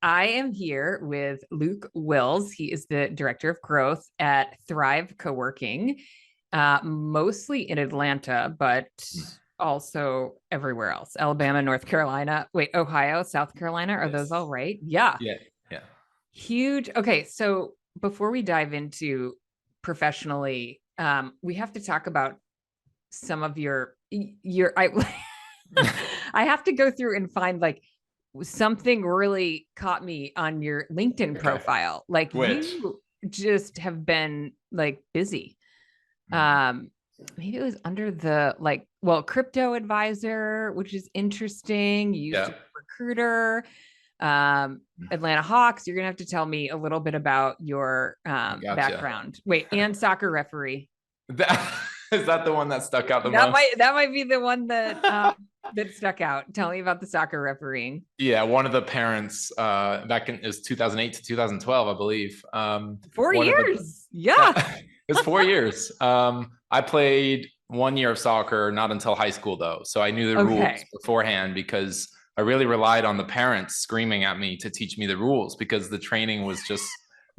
I am here with Luke Wills. He is the director of growth at Thrive Coworking, mostly in Atlanta, but also everywhere else. Alabama, North Carolina. Wait, Ohio, South Carolina. Are those all Yes. right? Yeah. Yeah. Yeah. Huge. Okay. So before we dive into professionally, we have to talk about some of I I have to go through and find like something really caught me on your LinkedIn Okay. profile. Like Which? you just have been like busy. Mhm. Um Maybe it was under the crypto advisor, which is interesting. You used to Yeah. be a recruiter. Atlanta Hawks. You're gonna have to tell me a little bit about your Gotcha. background. Wait, and soccer referee. That, is that the one that stuck out the That most? might be the one that that stuck out. Tell me about the soccer refereeing. Yeah, one of the parents back in is 2008 to 2012, I believe. 4 years. Yeah. Yeah, it was 4 years. I played 1 year of soccer, not until high school though, so I knew the rules Okay. beforehand because I really relied on the parents screaming at me to teach me the rules because the training was just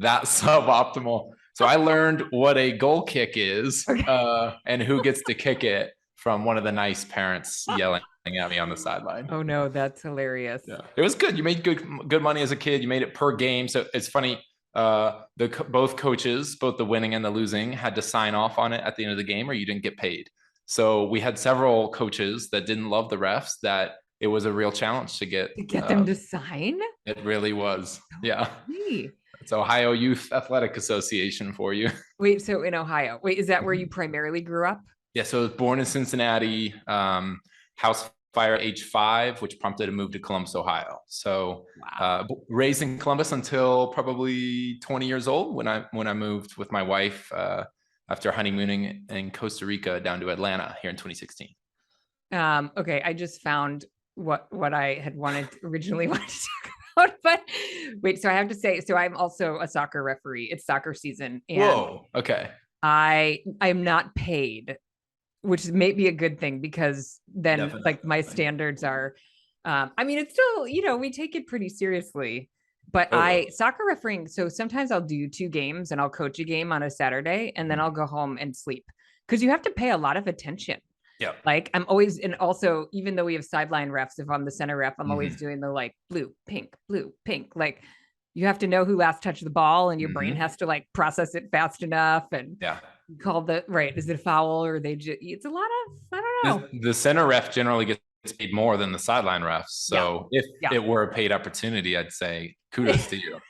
that suboptimal. So I learned what a goal kick is Okay. and who gets to kick it from one of the nice parents yelling at me on the sideline. Oh no, that's hilarious. Yeah, it was good. You made good money as a kid. You made it per game. So it's funny. Both coaches, both the winning and the losing, had to sign off on it at the end of the game, or you didn't get paid. So we had several coaches that didn't love the refs. That it was a real challenge to get. To get them to sign? It really was. Yeah. Hey. It's Ohio Youth Athletic Association for you. Wait, so in Ohio. Wait, is that where you primarily grew up? Yeah. So I was born in Cincinnati. House fire at age 5, which prompted a move to Columbus, Ohio. So Wow. raised in Columbus until probably 20 years old when I moved with my wife after honeymooning in Costa Rica down to Atlanta here in 2016. Okay, I just found what I had originally wanted to talk about, but wait, so I have to say, so I'm also a soccer referee. It's soccer season, and Whoa. Okay. I'm not paid, which may be a good thing because then Definitely. like my standards are I mean it's still, we take it pretty seriously, but Totally. soccer refereeing, so sometimes I'll do 2 games and I'll coach a game on a Saturday and then I'll go home and sleep because you have to pay a lot of attention. Yeah. Like I'm always, and also even though we have sideline refs, if I'm the center ref, I'm always doing the like blue, pink. Like you have to know who last touched the ball and your brain has to like process it fast enough and Yeah. call the right. Is it a foul or they just, it's a lot of, I don't know. The center ref generally gets paid more than the sideline refs. So if it were a paid opportunity, I'd say kudos to you.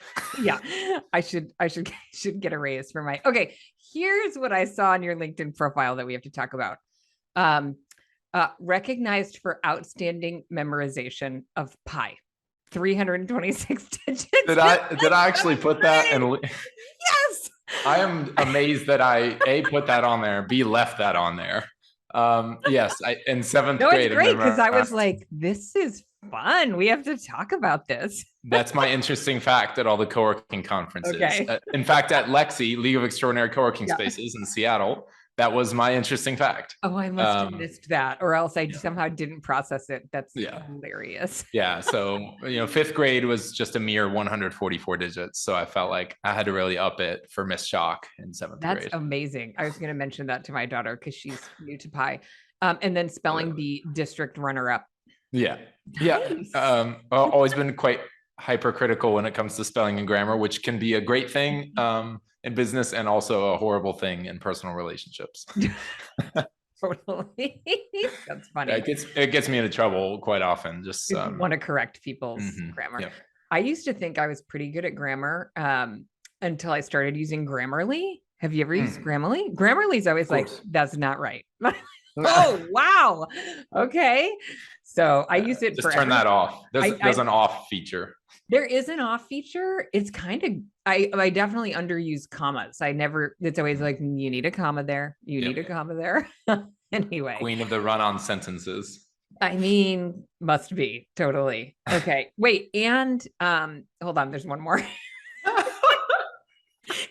Yeah, I should get a raise for my. Okay, here's what I saw on your LinkedIn profile that we have to talk about. Recognized for outstanding memorization of pi, 326 digits. Did I actually put that? And yes, I am amazed that I put that on there, B left that on there. Yes, in 7th grade. It's great because I was like, this is fun. We have to talk about this. That's my interesting fact at all the co-working conferences. Okay. In fact, at Lexi, League of Extraordinary Co-working Spaces in Seattle, that was my interesting fact. Oh, I must have missed that, or else I somehow didn't process it. That's hilarious. Yeah. So, 5th grade was just a mere 144 digits. So I felt like I had to really up it for Miss Shock in 7th grade. That's amazing. I was going to mention that to my daughter because she's new to pi. And then spelling bee district runner-up. Yeah. Nice. Yeah. I've always been quite hypercritical when it comes to spelling and grammar, which can be a great thing in business and also a horrible thing in personal relationships. Totally. That's funny. Yeah, it gets me into trouble quite often. Just want to correct people's grammar. Yeah. I used to think I was pretty good at grammar until I started using Grammarly. Have you ever used Grammarly? Grammarly's always like, that's not right. Oh, wow. Okay. So I use it just turn that off. There's an off feature. There is an off feature. It's kind of, I definitely underuse commas. It's always like, you need a comma there. You need a comma there. Anyway. Queen of the run-on sentences. I mean, must be totally. Okay. Wait. And hold on. There's one more.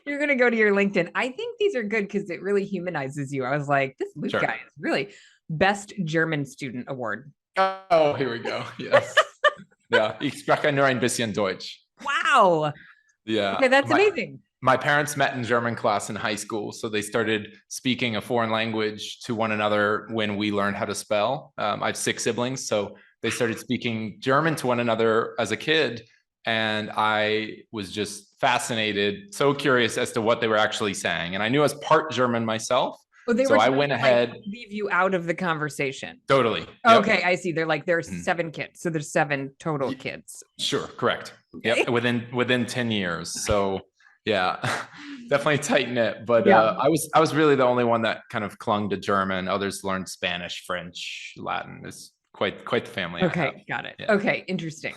You're going to go to your LinkedIn. I think these are good because it really humanizes you. I was like, this Luke guy is really best German student award. Oh, here we go. Yes. Ja, ich spreche nur ein bisschen Deutsch. Wow. Yeah. Okay, that's amazing. My parents met in German class in high school, so they started speaking a foreign language to one another when we learned how to spell. I have 6 siblings, so they started speaking German to one another as a kid, and I was just fascinated, so curious as to what they were actually saying. And I knew I was part German myself, Oh, they so were I trying went to like ahead. leave you out of the conversation. Totally. Yep. Okay, I see. They're like, there's Mhm. 7 kids. So there's 7 total kids. Sure, correct. Okay. Yep, within 10 years. So yeah, definitely tight knit. But Yeah. I was really the only one that kind of clung to German. Others learned Spanish, French, Latin. It's quite the family I have. Okay, got it. Yeah. Okay, interesting.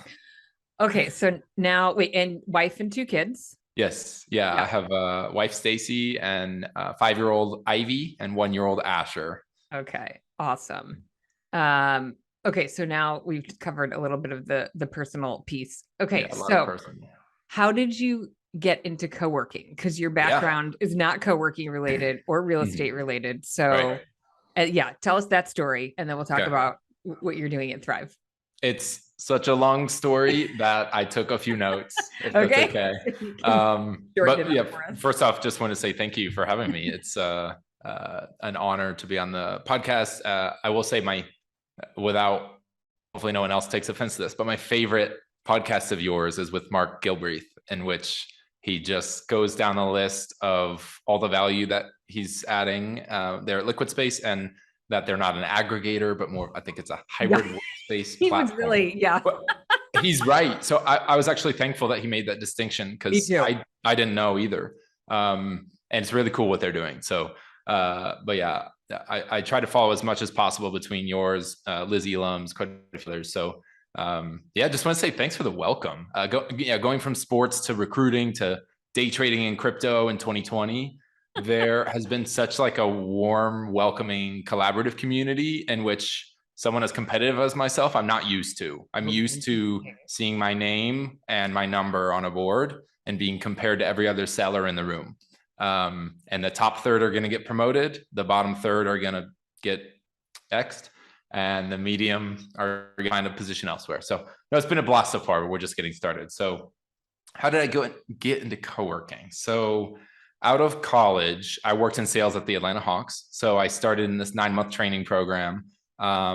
Okay, so now wait, and wife and 2 kids. Yes. Yeah. Yeah. I have a wife, Stacy, and 5-year-old Ivy and 1-year-old Asher. Okay, awesome. Okay, so now we've covered a little bit of the personal piece. Okay, Yeah, a lot of so person. how did you get into co-working? Because your Yeah. background is not co-working related or real estate related. So Right. yeah, tell us that story, and then we'll talk Okay. about what you're doing at Thrive. It's such a long story that I took a few notes, if that's Okay. okay. You can shorten But it up yeah, for us. first off, just want to say thank you for having me. It's an honor to be on the podcast. I will say without, hopefully no one else takes offense to this, but my favorite podcast of yours is with Mark Gilbreath, in which he just goes down the list of all the value that he's adding there at Liquid Space, and that they're not an aggregator, but more, I think it's a hybrid workspace He platform. was really, yeah. But he's right. So I was actually thankful that he made that distinction, because I didn't know either. And it's really cool what they're doing. So, but yeah, I try to follow as much as possible between yours, Lizzie Lums, quite a few others. So yeah, just want to say thanks for the welcome. Going from sports to recruiting to day trading in crypto in 2020. There has been such like a warm, welcoming, collaborative community in which someone as competitive as myself, I'm not used to. I'm used to seeing my name and my number on a board and being compared to every other seller in the room. And the top third are going to get promoted. The bottom third are going to get X'd, and the medium are going to find a position elsewhere. So no, it's been a blast so far, but we're just getting started. So how did I get into co-working? So out of college, I worked in sales at the Atlanta Hawks. So I started in this 9-month training program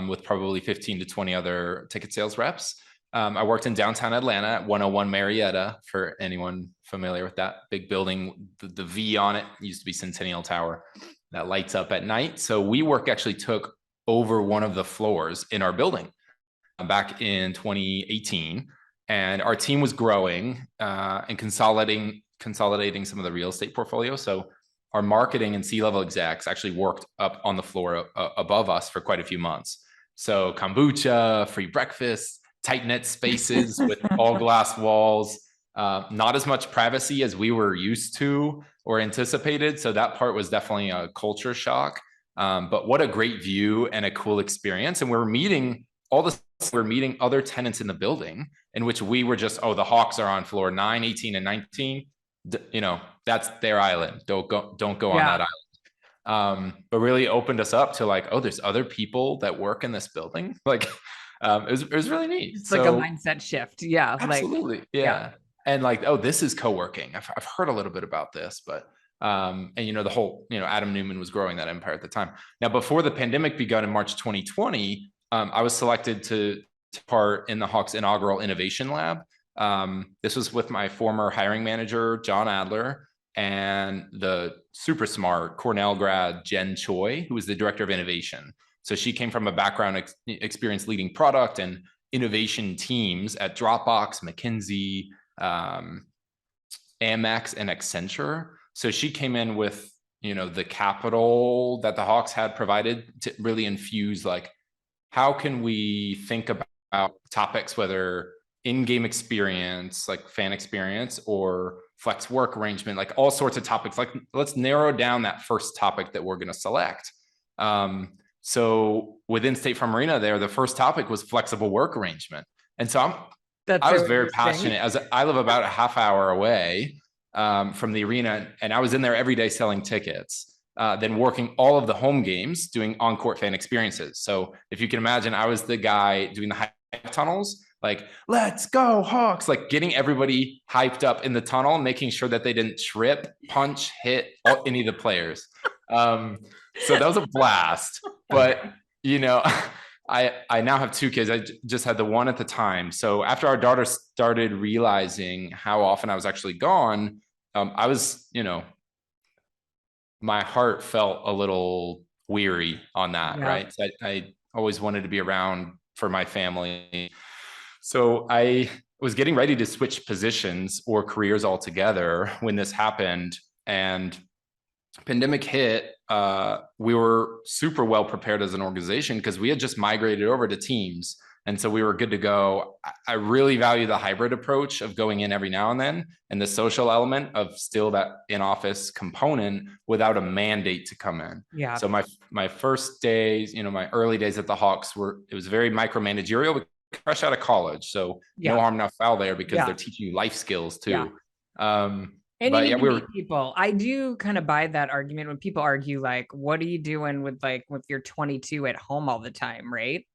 with probably 15 to 20 other ticket sales reps. I worked in downtown Atlanta at 101 Marietta, for anyone familiar with that big building. The V on it used to be Centennial Tower that lights up at night. So WeWork actually took over one of the floors in our building back in 2018. And our team was growing and consolidating some of the real estate portfolio. So our marketing and C-level execs actually worked up on the floor above us for quite a few months. So kombucha, free breakfast, tight-knit spaces with all glass walls, not as much privacy as we were used to or anticipated. So that part was definitely a culture shock. But what a great view and a cool experience. And we're meeting other tenants in the building, in which we were just, the Hawks are on floor 9, 18, and 19. That's their island. Don't go on that island. But really opened us up to like, there's other people that work in this building. Like, it was really neat. It's like a mindset shift. Yeah. Absolutely. Yeah. And like, this is co-working. I've heard a little bit about this, but and the whole, Adam Newman was growing that empire at the time. Now, before the pandemic begun in March 2020, I was selected to part in the Hawks inaugural innovation lab. This was with my former hiring manager, John Adler, and the super smart Cornell grad, Jen Choi, who was the director of innovation. So she came from a background experience leading product and innovation teams at Dropbox, McKinsey, Amex, and Accenture. So she came in with, the capital that the Hawks had provided to really infuse, like, how can we think about topics, whether in-game experience, like fan experience, or flex work arrangement, like all sorts of topics. Like, let's narrow down that first topic that we're going to select. So within State Farm Arena there, the first topic was flexible work arrangement. And so I was very passionate, as I live about a half hour away from the arena, and I was in there every day selling tickets, then working all of the home games, doing on-court fan experiences. So if you can imagine, I was the guy doing the hype tunnels, like, let's go Hawks, like getting everybody hyped up in the tunnel, making sure that they didn't trip, punch, hit any of the players. So that was a blast. But, you know, I now have two kids. I just had the one at the time. So after our daughter started realizing how often I was actually gone, I was, you know, my heart felt a little weary on that, right? So I always wanted to be around for my family. So I was getting ready to switch positions or careers altogether when this happened, and pandemic hit. We were super well prepared as an organization because we had just migrated over to Teams. And so we were good to go. I really value the hybrid approach of going in every now and then, and the social element of still that in-office component without a mandate to come in. Yeah. So my first days, you know, my early days at the Hawks it was very micromanagerial, fresh out of college. So no harm, no foul there, because they're teaching you life skills too. And you need to meet people. I do kind of buy that argument when people argue, like, what are you doing with your 22 at home all the time, right?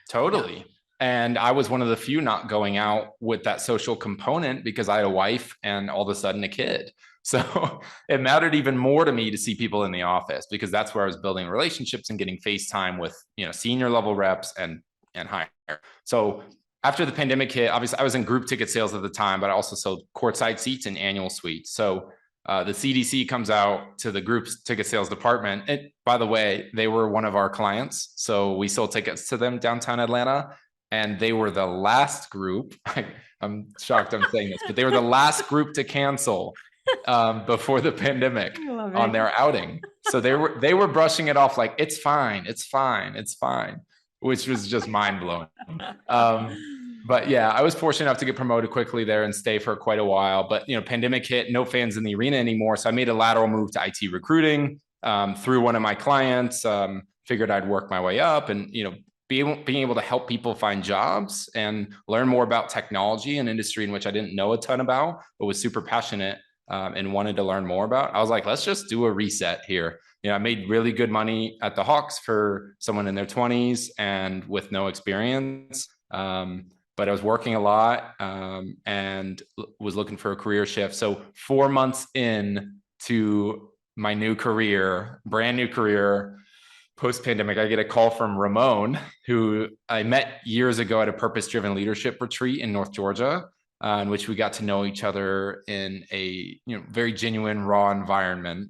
Totally. Yeah. And I was one of the few not going out with that social component because I had a wife and all of a sudden a kid. So it mattered even more to me to see people in the office, because that's where I was building relationships and getting FaceTime with, you know, senior level reps and higher. So after the pandemic hit, obviously I was in group ticket sales at the time, but I also sold courtside seats and annual suites. So the CDC comes out to the group ticket sales department. And by the way, they were one of our clients. So we sold tickets to them downtown Atlanta. And they were the last group. I'm shocked I'm saying this, but they were the last group to cancel before the pandemic on their outing. So they were brushing it off like, it's fine, it's fine, it's fine, which was just mind blowing. But yeah, I was fortunate enough to get promoted quickly there and stay for quite a while. But, you know, pandemic hit, no fans in the arena anymore. So I made a lateral move to IT recruiting through one of my clients. Figured I'd work my way up and, you know, being able to help people find jobs and learn more about technology, an industry in which I didn't know a ton about, but was super passionate and wanted to learn more about. I was like, let's just do a reset here. You know, I made really good money at the Hawks for someone in their 20s and with no experience. But I was working a lot and was looking for a career shift. So 4 months in to my new career, brand new career, post-pandemic, I get a call from Ramon, who I met years ago at a purpose-driven leadership retreat in North Georgia, in which we got to know each other in a very genuine, raw environment.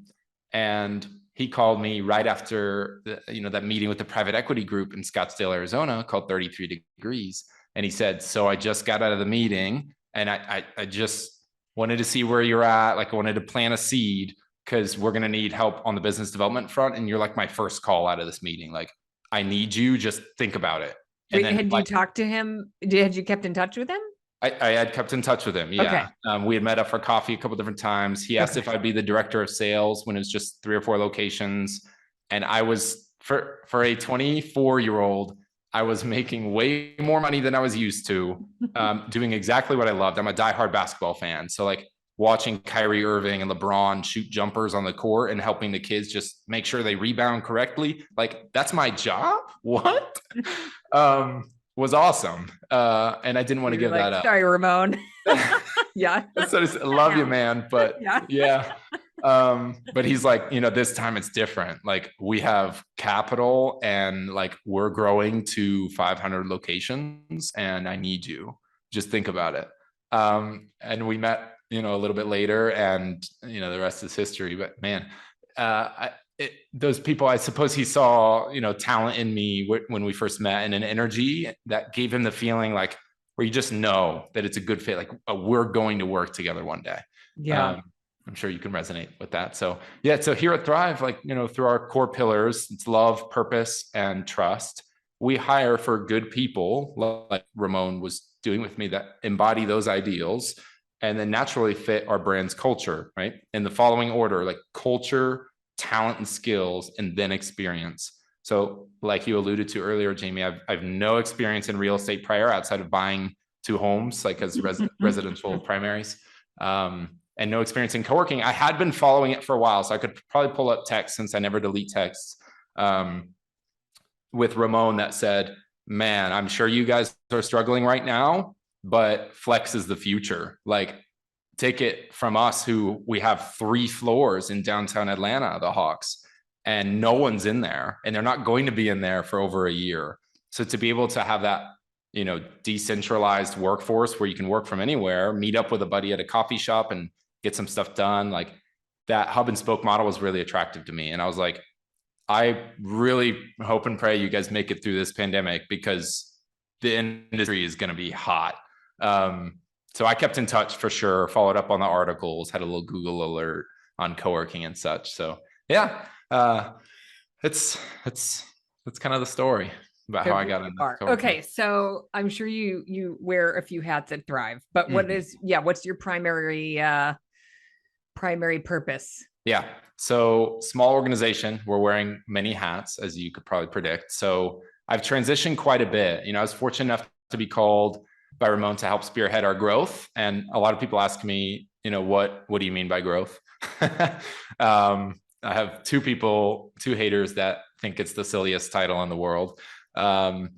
And he called me right after that meeting with the private equity group in Scottsdale, Arizona, called 33 Degrees. And he said, so I just got out of the meeting and I just wanted to see where you're at. Like, I wanted to plant a seed because we're going to need help on the business development front. And you're like my first call out of this meeting. Like, I need you, just think about it. And wait, had you talked to him? Had you kept in touch with him? I had kept in touch with him. Yeah. Okay. We had met up for coffee a couple different times. He asked if I'd be the director of sales when it was just 3 or 4 locations. And I was, for a 24-year-old, I was making way more money than I was used to, doing exactly what I loved. I'm a diehard basketball fan. So like watching Kyrie Irving and LeBron shoot jumpers on the court and helping the kids just make sure they rebound correctly. Like, that's my job. What? Was awesome. And I didn't want to give that up. Sorry, Ramon. Yeah. So I love you, man. But yeah. But he's like, this time it's different. Like, we have capital and like we're growing to 500 locations and I need you. Just think about it. And we met, a little bit later and, the rest is history. But man, those people, I suppose he saw, talent in me when we first met and an energy that gave him the feeling like where you just know that it's a good fit. Like, we're going to work together one day. Yeah. I'm sure you can resonate with that. So yeah, so here at Thrive, like, through our core pillars, it's love, purpose, and trust. We hire for good people like Ramon was doing with me that embody those ideals and then naturally fit our brand's culture, right? In the following order, like culture, talent and skills, and then experience. So like you alluded to earlier, Jamie, I've no experience in real estate prior outside of buying 2 homes, like as residential primaries. And no experience in coworking. I had been following it for a while, so I could probably pull up texts since I never delete texts with Ramon that said, man, I'm sure you guys are struggling right now, but flex is the future. Like, take it from us, who we have 3 floors in downtown Atlanta, the Hawks, and no one's in there, and they're not going to be in there for over a year. So to be able to have that, decentralized workforce where you can work from anywhere, meet up with a buddy at a coffee shop and get some stuff done, like that hub and spoke model was really attractive to me. And I was like, I really hope and pray you guys make it through this pandemic, because the industry is going to be hot. So I kept in touch for sure, followed up on the articles, had a little Google alert on co-working and such. So yeah, it's kind of the story about how I got into co-working. Okay, so I'm sure you wear a few hats at Thrive, but what's your primary purpose? Yeah. So small organization, we're wearing many hats, as you could probably predict. So I've transitioned quite a bit. I was fortunate enough to be called by Ramon to help spearhead our growth. And a lot of people ask me, what do you mean by growth? I have 2 haters that think it's the silliest title in the world. But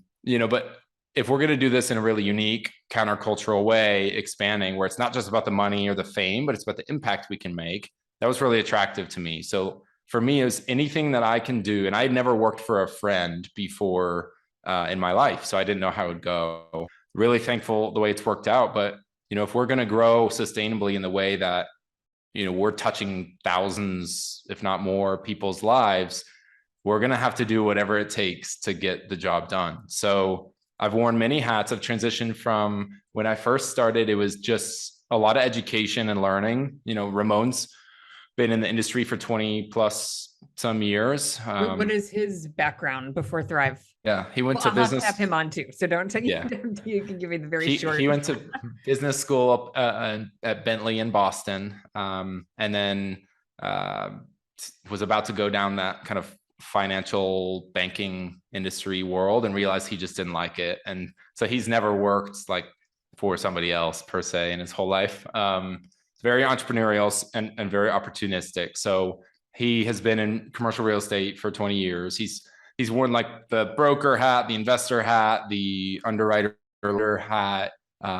if we're going to do this in a really unique, countercultural way, expanding, where it's not just about the money or the fame, but it's about the impact we can make, that was really attractive to me. So for me, it was anything that I can do. And I had never worked for a friend before in my life, so I didn't know how it would go. Really thankful the way it's worked out. But, if we're going to grow sustainably in the way that, we're touching thousands, if not more, people's lives, we're going to have to do whatever it takes to get the job done. So I've worn many hats. I've transitioned from when I first started, it was just a lot of education and learning. Ramon's been in the industry for 20 plus some years. What is his background before Thrive? Yeah, he went to business. I'll have him on too, so don't take. Yeah. You can give me the very short. He went to business school at Bentley in Boston, and then was about to go down that kind of financial banking industry world, and realized he just didn't like it. And so he's never worked like for somebody else per se in his whole life. Very entrepreneurial and very opportunistic. So he has been in commercial real estate for 20 years. He's worn like the broker hat, the investor hat, the underwriter hat,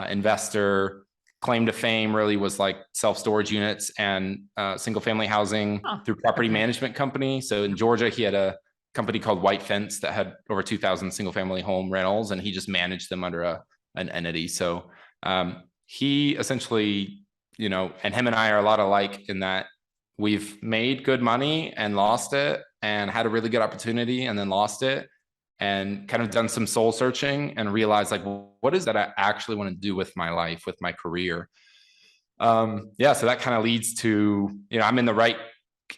investor. Claim to fame really was like self-storage units and single family housing through property management company. So in Georgia, he had a company called White Fence that had over 2,000 single family home rentals, and he just managed them under an entity. So he essentially, and him and I are a lot alike in that we've made good money and lost it, and had a really good opportunity and then lost it, and kind of done some soul searching and realized like, what is that I actually want to do with my life, with my career? So that kind of leads to, I'm in the right,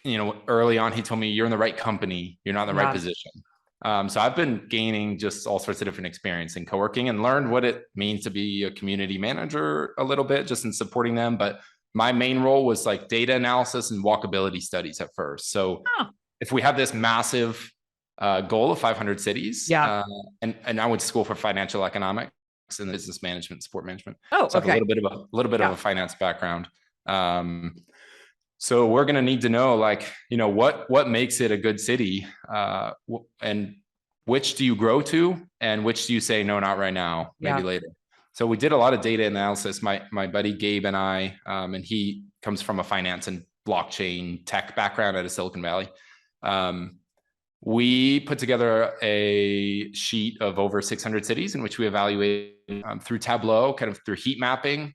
early on, he told me, you're in the right company, you're not in the right position. So I've been gaining just all sorts of different experience in co-working, and learned what it means to be a community manager a little bit, just in supporting them. But my main role was like data analysis and walkability studies at first. So if we have this massive goal of 500 cities, and I went to school for financial economics and business management, sport management. So I have a little bit of a finance background. So we're going to need to know, like, what makes it a good city, and which do you grow to, and which do you say, no, not right now, maybe later. So we did a lot of data analysis. My buddy Gabe and I, and he comes from a finance and blockchain tech background out of Silicon Valley. We put together a sheet of over 600 cities in which we evaluated through Tableau, kind of through heat mapping,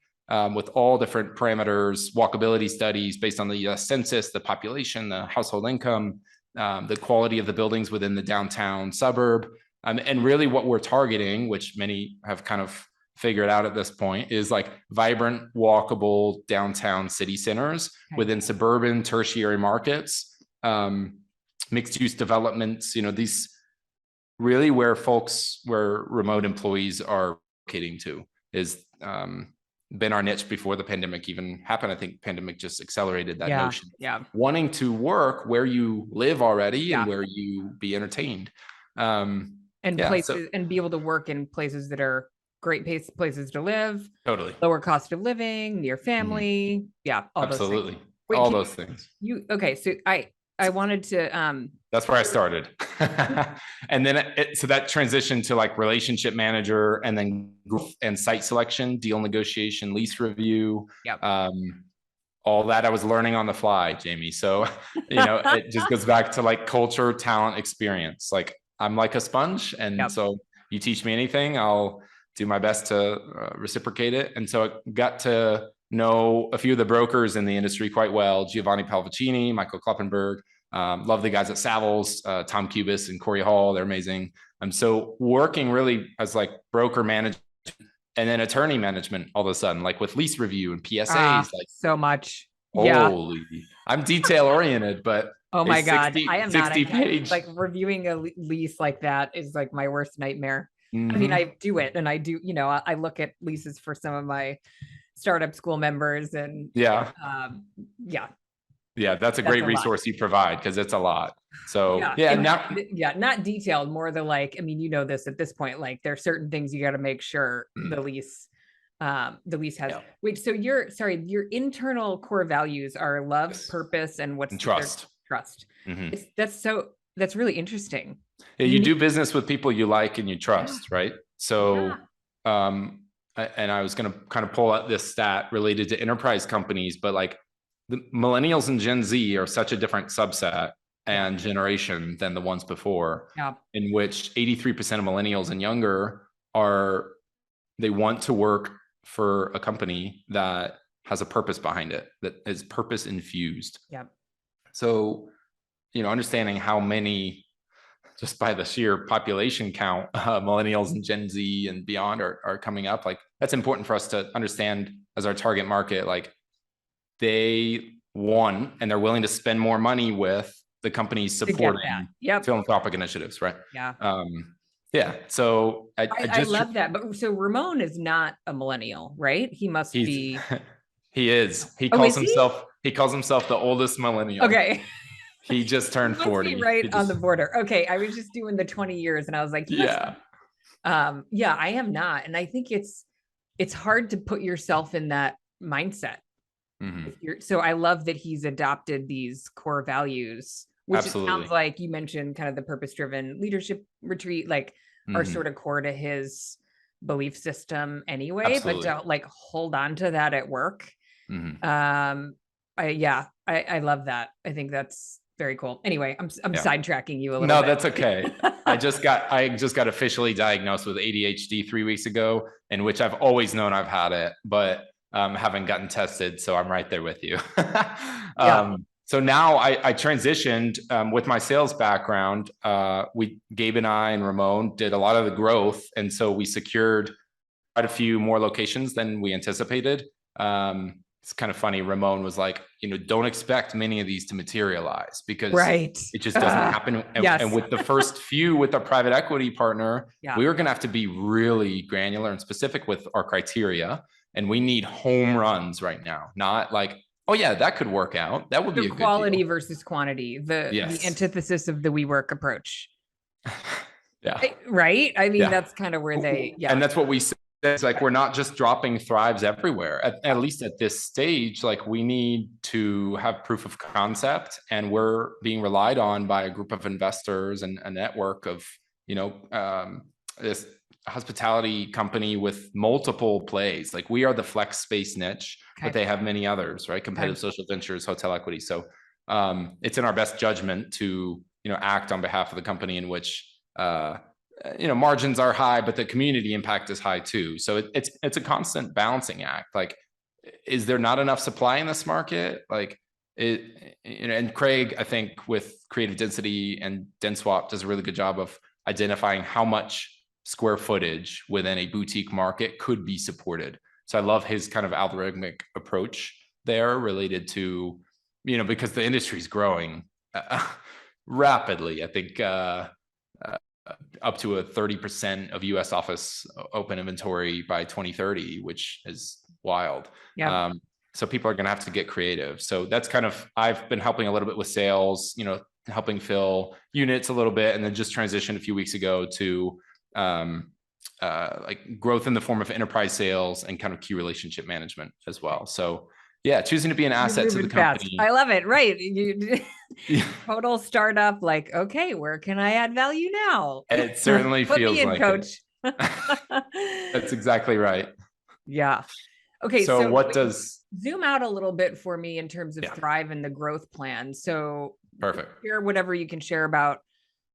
with all different parameters, walkability studies based on the census, the population, the household income, the quality of the buildings within the downtown suburb. And really what we're targeting, which many have kind of figured out at this point, is like vibrant, walkable downtown city centers within suburban tertiary markets, mixed use developments, these really where remote employees are locating to is been our niche before the pandemic even happened. I think pandemic just accelerated that notion. Wanting to work where you live already and where you be entertained. And places, and be able to work in places that are great places to live. Totally. Lower cost of living, near family. Absolutely. All those things. So I wanted to, That's where I started. And then so that transitioned to like relationship manager, and then growth and site selection, deal negotiation, lease review. yep. All that I was learning on the fly, Jamie. So, it just goes back to like culture, talent, experience. Like I'm like a sponge. And Yep. so you teach me anything, I'll do my best to reciprocate it. And so I got to know a few of the brokers in the industry quite well: Giovanni Palvicini, Michael Kloppenberg. Love the guys at Savills, Tom Cubis and Corey Hall. They're amazing. So working really as like broker management and then attorney management all of a sudden, like with lease review and PSAs, like so much. Holy, I'm detail oriented, but oh my God, I am 60 not. page. Like reviewing a lease like that is like my worst nightmare. Mm-hmm. I mean, I do it, and I do, I look at leases for some of my startup school members, and yeah, that's a great resource you provide, because it's a lot. So not detailed, more the like, I mean, this at this point, like there are certain things you got to make sure the lease has. Wait, so your internal core values are love, yes, purpose, and what's trust. Trust. Mm-hmm. That's really interesting. Yeah, you do business with people you like and you trust, right? So, and I was going to kind of pull out this stat related to enterprise companies, but like the millennials and Gen Z are such a different subset and generation than the ones before, in which 83% of millennials and younger they want to work for a company that has a purpose behind it, that is purpose infused. Yeah. So, understanding how many, just by the sheer population count, millennials and Gen Z and beyond are coming up, like that's important for us to understand as our target market. Like they want, and they're willing to spend more money with the companies supporting philanthropic initiatives, right? Yeah. Yeah. So I love that. But so Ramon is not a millennial, right? He must be. He is. He calls himself the oldest millennial. Okay. He just turned 40. On the border. Okay. I was just doing the 20 years and I was like, I am not. And I think it's hard to put yourself in that mindset. Mm-hmm. So I love that he's adopted these core values, which it sounds like you mentioned kind of the purpose-driven leadership retreat, like are sort of core to his belief system anyway. Absolutely. But to like hold on to that at work. Mm-hmm. I love that. I think that's very cool. Anyway, I'm sidetracking you a little bit. No, that's okay. I just got officially diagnosed with ADHD 3 weeks ago, in which I've always known I've had it, but haven't gotten tested. So I'm right there with you. So now I transitioned with my sales background. Gabe and I and Ramon did a lot of the growth. And so we secured quite a few more locations than we anticipated. It's kind of funny. Ramon was like, don't expect many of these to materialize, because it just doesn't happen. And with the first few with a private equity partner, we were going to have to be really granular and specific with our criteria. And we need home runs right now, not like, oh yeah, that could work out. That would be a good quality versus quantity, the antithesis of the WeWork approach. Right. I mean, that's kind of where and that's what we said. It's like, we're not just dropping thrives everywhere. At least at this stage, like we need to have proof of concept, and we're being relied on by a group of investors and a network of, this hospitality company with multiple plays. Like we are the flex space niche, but they have many others, right? Competitive social ventures, hotel equity. So it's in our best judgment to, act on behalf of the company in which, margins are high, but the community impact is high too. So it's a constant balancing act. Like, is there not enough supply in this market? Like and Craig, I think with creative density and DenSwap does a really good job of identifying how much square footage within a boutique market could be supported. So I love his kind of algorithmic approach there, related to, because the industry is growing rapidly. I think up to a 30% of US office open inventory by 2030, which is wild. Yeah. So people are going to have to get creative. So that's kind of, I've been helping a little bit with sales, helping fill units a little bit, and then just transitioned a few weeks ago to like growth in the form of enterprise sales and kind of key relationship management as well. So choosing to be an asset to the company. I love it. Right. Yeah. Total startup, like, okay, where can I add value now? It certainly Put feels me in, like coach. That's exactly right. Yeah. Okay. So So what does zoom out a little bit for me in terms of yeah, Thrive and the growth plan. So perfect. share whatever you can share about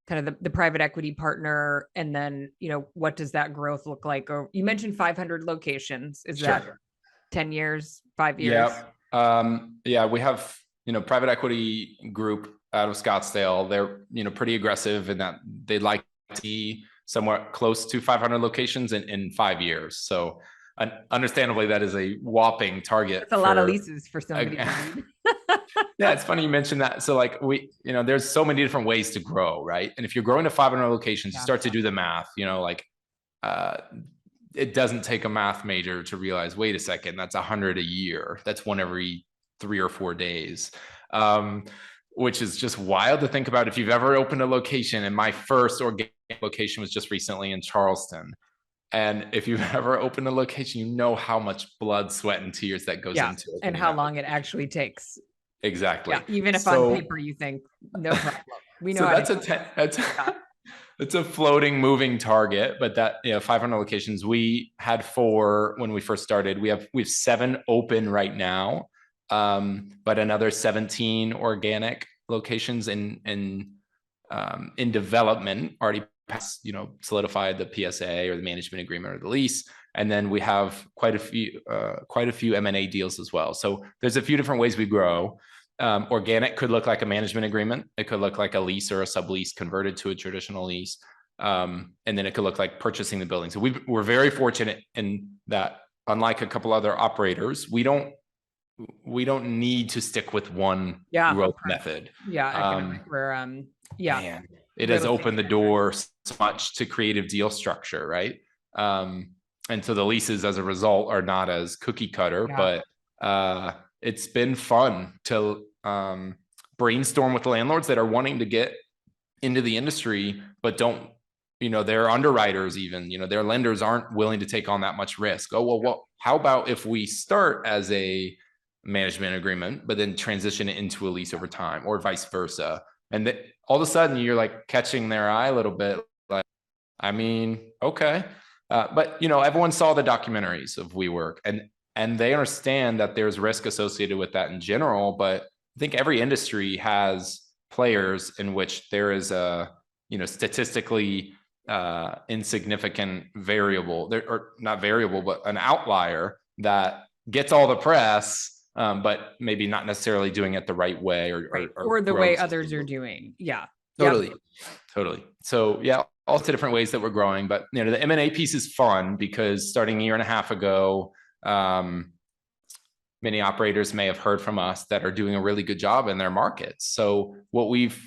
kind of the private equity partner, and then, what does that growth look like? Or you mentioned 500 locations. Is that Sure. 10 years, 5 years? Yeah. We have, private equity group out of Scottsdale. They're, pretty aggressive in that they'd like to see somewhere close to 500 locations in 5 years. So understandably, that is a whopping target. That's a lot of leases for somebody to read. Yeah, it's funny you mentioned that. So like there's so many different ways to grow, right? And if you're growing to 500 locations, you start to do the math, it doesn't take a math major to realize, wait a second, that's 100 a year. That's one every 3 or 4 days. Which is just wild to think about. If you've ever opened a location, and my first organic location was just recently in Charleston. And if you've ever opened a location, you know how much blood, sweat, and tears that goes into it. And how long it actually takes. Exactly. Yeah, even if on paper you think, no problem. We know so it's a floating, moving target, but that 500 locations. We had 4 when we first started. We have 7 open right now, but another 17 organic locations in development, already passed, solidified the PSA or the management agreement or the lease, and then we have quite a few M&A deals as well. So there's a few different ways we grow. Organic could look like a management agreement. It could look like a lease or a sublease converted to a traditional lease. And then it could look like purchasing the building. So we're very fortunate in that, unlike a couple other operators, we don't need to stick with one growth method. Economic where man, it has opened the door so much to creative deal structure, right? And so the leases as a result are not as cookie cutter, but it's been fun to brainstorm with landlords that are wanting to get into the industry, but don't, their underwriters, even, their lenders aren't willing to take on that much risk. Oh, well, how about if we start as a management agreement, but then transition it into a lease over time, or vice versa? And all of a sudden you're like catching their eye a little bit. Like, I mean, okay. But everyone saw the documentaries of WeWork, and they understand that there's risk associated with that in general. But I think every industry has players in which there is a, statistically insignificant variable, or not variable, but an outlier that gets all the press, but maybe not necessarily doing it the right way, or the way others are doing. Yeah. Totally. So all the different ways that we're growing, but the M&A piece is fun because starting a year and a half ago, many operators may have heard from us that are doing a really good job in their markets. So what we've,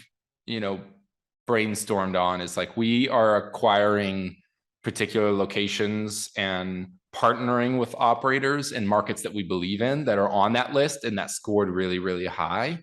brainstormed on is like, we are acquiring particular locations and partnering with operators in markets that we believe in that are on that list and that scored really, really high.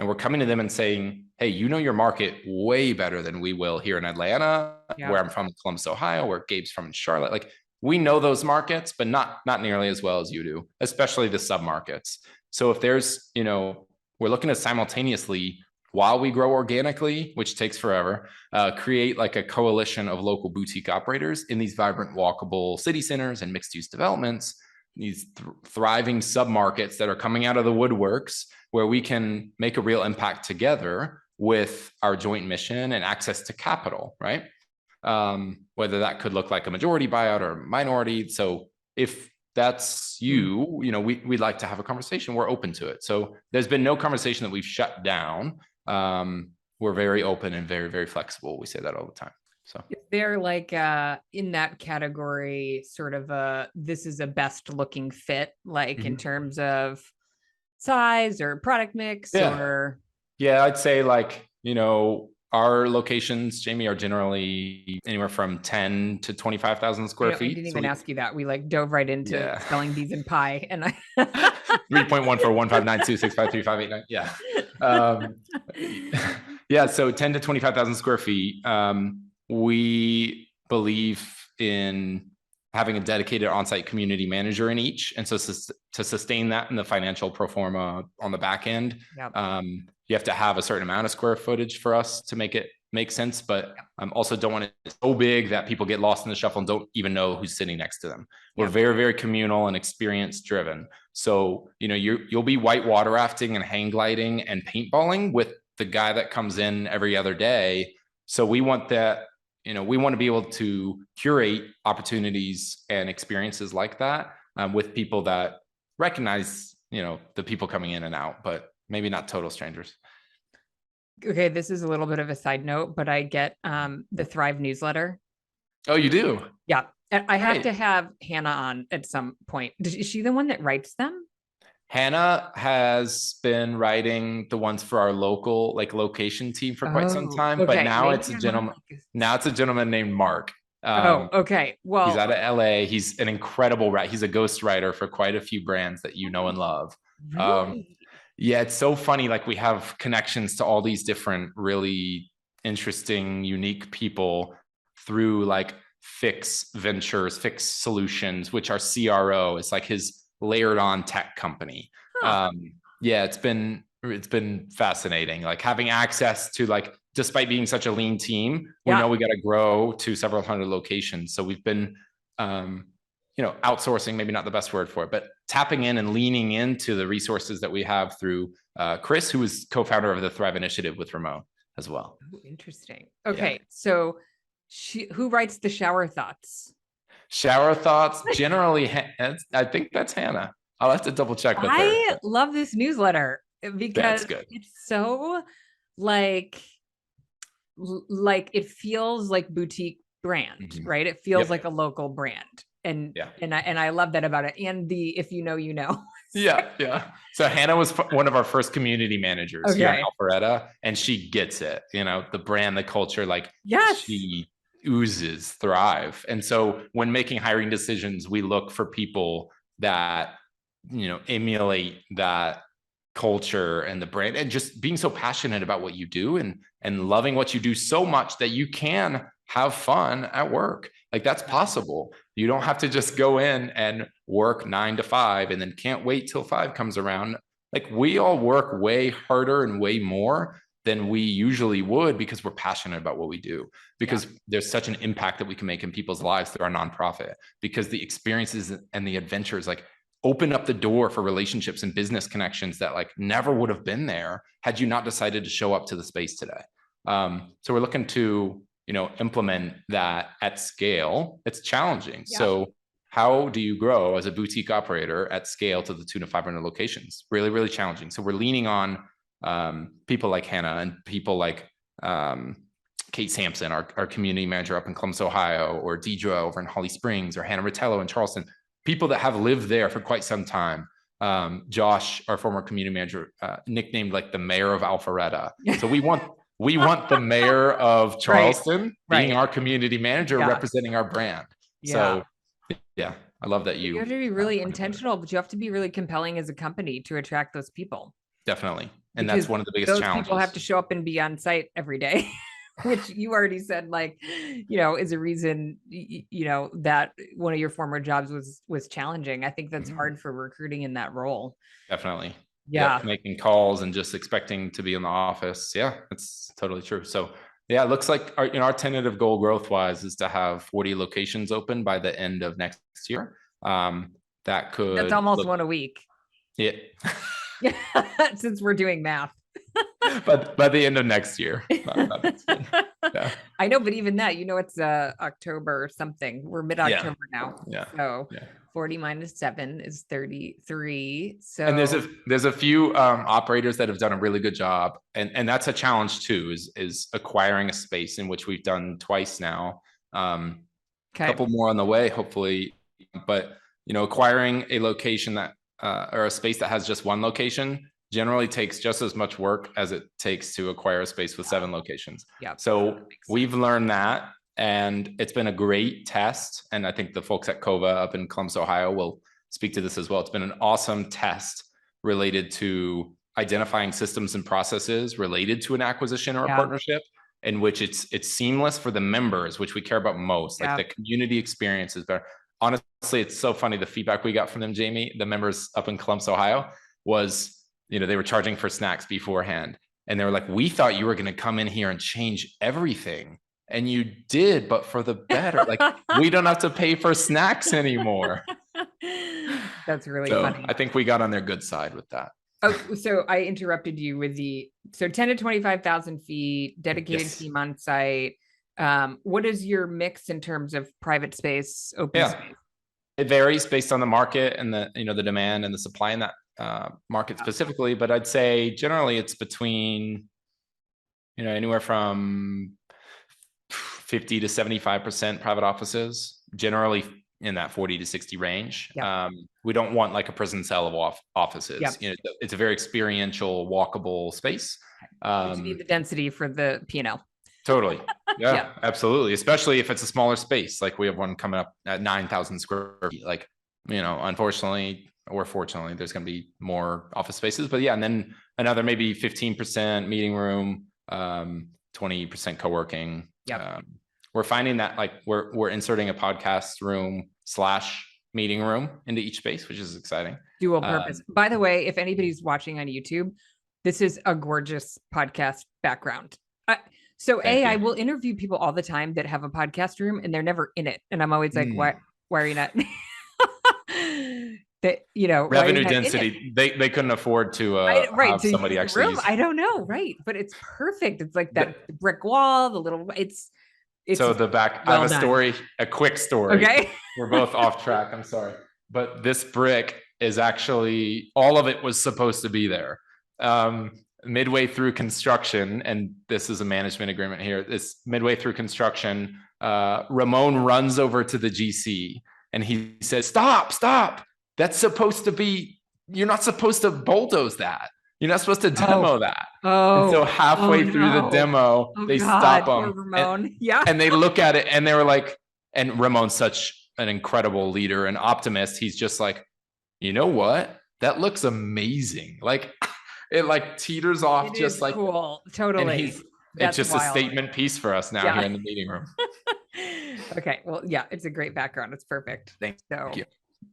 And we're coming to them and saying, hey, your market way better than we will here in Atlanta, where I'm from, Columbus, Ohio, where Gabe's from in Charlotte. Like, we know those markets, but not nearly as well as you do, especially the submarkets. So if there's, we're looking to simultaneously, while we grow organically, which takes forever, create like a coalition of local boutique operators in these vibrant, walkable city centers and mixed-use developments, these thriving submarkets that are coming out of the woodworks, where we can make a real impact together with our joint mission and access to capital, right? Whether that could look like a majority buyout or minority. So if that's we'd like to have a conversation. We're open to it. So there's been no conversation that we've shut down. We're very open and very, very flexible. We say that all the time. So they're like in that category, sort of this is a best looking fit, like in terms of size or product mix, or I'd say like, our locations, Jamie, are generally anywhere from 10 to 25,000 square feet. I didn't even ask you that. We like dove right into spelling these in pie, and 3.1 for 159265358. So 10 to 25,000 square feet. We believe in having a dedicated on-site community manager in each. And so to sustain that in the financial pro forma on the back end, Yep. you have to have a certain amount of square footage for us to make it make sense, but also don't want it so big that people get lost in the shuffle and don't even know who's sitting next to them. We're very, very communal and experience driven. So, you'll be whitewater rafting and hang gliding and paintballing with the guy that comes in every other day. So we want that, we want to be able to curate opportunities and experiences like that with people that recognize, the people coming in and out, but maybe not total strangers. Okay, this is a little bit of a side note, but I get the Thrive newsletter. Oh, you do? Yeah. And I have to have Hannah on at some point. Is she the one that writes them? Hannah has been writing the ones for our local location team for quite some time, but now it's a gentleman. Now it's a gentleman named Mark. Okay. Well, he's out of LA. He's an incredible writer. He's a ghostwriter for quite a few brands that you know and love. Really? Yeah, it's so funny. We have connections to all these different really interesting, unique people through Fix Ventures, Fix Solutions, which are CRO. It's his layered on tech company. Huh. Yeah, it's been fascinating. Having access to despite being such a lean team, we know we got to grow to several hundred locations. So we've been outsourcing, maybe not the best word for it, but tapping in and leaning into the resources that we have through Chris, who is co-founder of the Thrive Initiative with Ramon as well. Ooh, interesting. Okay. So who writes the shower thoughts? Shower thoughts, generally, I think that's Hannah. I'll have to double check with her. I love this newsletter because it's so it feels like boutique brand, right? It feels like a local brand. And I love that about it. And if you know, you know. Yeah. So Hannah was one of our first community managers here in Alpharetta, and she gets it. The brand, the culture, she oozes Thrive. And so when making hiring decisions, we look for people that emulate that culture and the brand, and just being so passionate about what you do and loving what you do so much that you can have fun at work. That's possible. You don't have to just go in and work 9 to 5 and then can't wait till 5 comes around. We all work way harder and way more than we usually would because we're passionate about what we do, because there's such an impact that we can make in people's lives through our nonprofit, because the experiences and the adventures open up the door for relationships and business connections that never would have been there had you not decided to show up to the space today. So we're looking to implement that at scale. It's challenging. So how do you grow as a boutique operator at scale to the tune of 500 locations? Really, really challenging. So we're leaning on people like Hannah and people like Kate Sampson, our community manager up in Columbus, Ohio, or Deidre over in Holly Springs, or Hannah Ritello in Charleston, people that have lived there for quite some time. Josh, our former community manager, nicknamed the mayor of Alpharetta. So we want the mayor of Charleston being our community manager, representing our brand. So I love that you have to be really intentional, but you have to be really compelling as a company to attract those people. Definitely. And that's one of the biggest challenges. People have to show up and be on site every day, which you already said, is a reason, that one of your former jobs was challenging. I think that's hard for recruiting in that role. Definitely. Yeah. Making calls and just expecting to be in the office. Yeah, that's totally true. So it looks like our tentative goal growth wise is to have 40 locations open by the end of next year. That's almost one a week. Yeah. Since we're doing math. But by the end of next year. I know, but even that, it's October or something. We're mid-October now. So 40 minus 7 is 33. So, and there's a few operators that have done a really good job, and that's a challenge too, is acquiring a space, in which we've done twice now. A couple more on the way, hopefully. But acquiring a location that or a space that has just one location generally takes just as much work as it takes to acquire a space with 7 locations. So we've learned that, and it's been a great test. And I think the folks at Cova up in Columbus, Ohio will speak to this as well. It's been an awesome test related to identifying systems and processes related to an acquisition or a partnership, in which it's seamless for the members, which we care about most. The community experience is better. honestly, it's so funny. The feedback we got from them, Jamie, the members up in Columbus, Ohio, was, they were charging for snacks beforehand. And they were like, we thought you were going to come in here and change everything. And you did, but for the better. Like, we don't have to pay for snacks anymore. That's really So funny. I think we got on their good side with that. Oh, so I interrupted you with 10 to 25,000 feet, dedicated Yes. team on site. What is your mix in terms of private space, open space? It varies based on the market and the demand and the supply in that market specifically. But I'd say generally it's between, anywhere from 50 to 75% private offices, generally in that 40 to 60 range. Yep. We don't want like a prison cell of offices. Yep. It's a very experiential, walkable space. You need the density for the P&L. Totally. Yeah, Yeah. absolutely. Especially if it's a smaller space. Like we have one coming up at 9,000 square feet. Like, unfortunately or fortunately, there's going to be more office spaces. But yeah, and then another maybe 15% meeting room, 20% co-working. Yep. We're finding that like we're inserting a podcast room / meeting room into each space, which is exciting. Dual purpose. By the way, if anybody's watching on YouTube, this is a gorgeous podcast background. I will interview people all the time that have a podcast room and they're never in it. And I'm always like, why are you not? That, revenue density, they couldn't afford to have somebody actually room. I don't know. Right. But it's perfect. It's like that brick wall, the little, it's so the back, I have a quick story. Okay. We're both off track. I'm sorry. But this brick is actually, all of it was supposed to be there. Midway through construction, and this is a management agreement here, this midway through construction, Ramon runs over to the GC and he says, stop. That's supposed to be, you're not supposed to bulldoze that. You're not supposed to demo that. And so halfway through the demo, they stop him. And they look at it and they were like, and Ramon's such an incredible leader and optimist. He's just like, you know what? That looks amazing. Like it like teeters off, just like cool. Totally. It's just wild. A statement piece for us now here in the meeting room. Okay. Well, yeah, it's a great background. It's perfect. Thank you.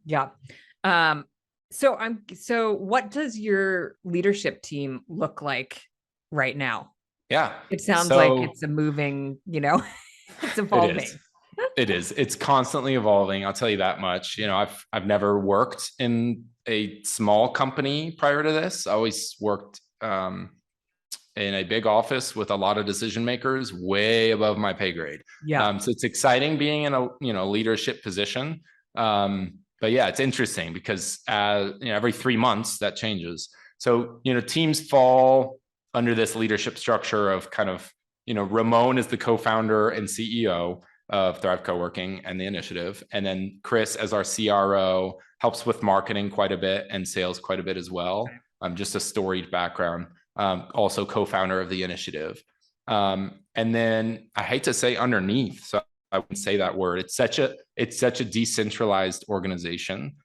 Yeah. So what does your leadership team look like right now? Yeah. It sounds like it's a moving, it's evolving. It is. It's constantly evolving. I'll tell you that much. I've never worked in a small company prior to this. I always worked in a big office with a lot of decision makers way above my pay grade. Yeah. So it's exciting being in a leadership position. But yeah, it's interesting because every 3 months that changes. So teams fall under this leadership structure of kind of Ramon is the co-founder and CEO of Thrive Coworking and the initiative, and then Chris as our CRO helps with marketing quite a bit and sales quite a bit as well. Just a storied background. Also co-founder of the initiative, and then I hate to say underneath, so I wouldn't say that word. It's such a decentralized organization,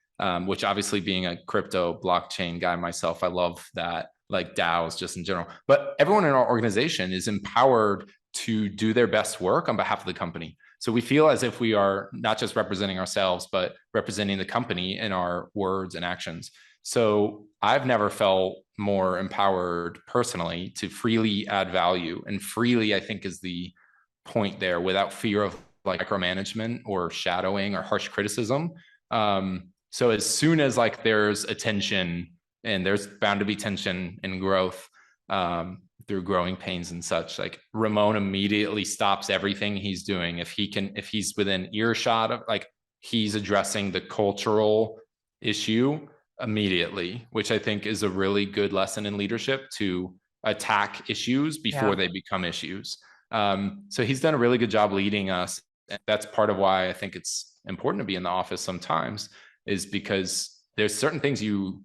which obviously being a crypto blockchain guy myself, I love that, like DAOs just in general. But everyone in our organization is empowered to do their best work on behalf of the company. So we feel as if we are not just representing ourselves, but representing the company in our words and actions. So I've never felt more empowered personally to freely add value, and freely, I think, is the point there, without fear of like micromanagement or shadowing or harsh criticism. So as soon as like there's attention, and there's bound to be tension and growth through growing pains and such, like Ramon immediately stops everything he's doing. If he's within earshot of, like, he's addressing the cultural issue immediately, which I think is a really good lesson in leadership, to attack issues before they become issues. So he's done a really good job leading us. And that's part of why I think it's important to be in the office sometimes, is because there's certain things you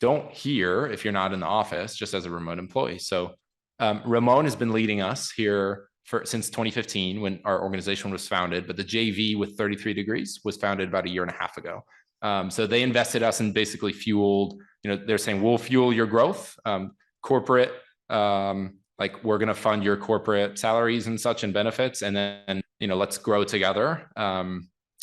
don't hear if you're not in the office, just as a remote employee. So Ramon has been leading us here since 2015, when our organization was founded, but the JV with 33 Degrees was founded about 1.5 years ago. So they invested us and basically fueled, they're saying, we'll fuel your growth, corporate, like we're going to fund your corporate salaries and such and benefits. And then, let's grow together.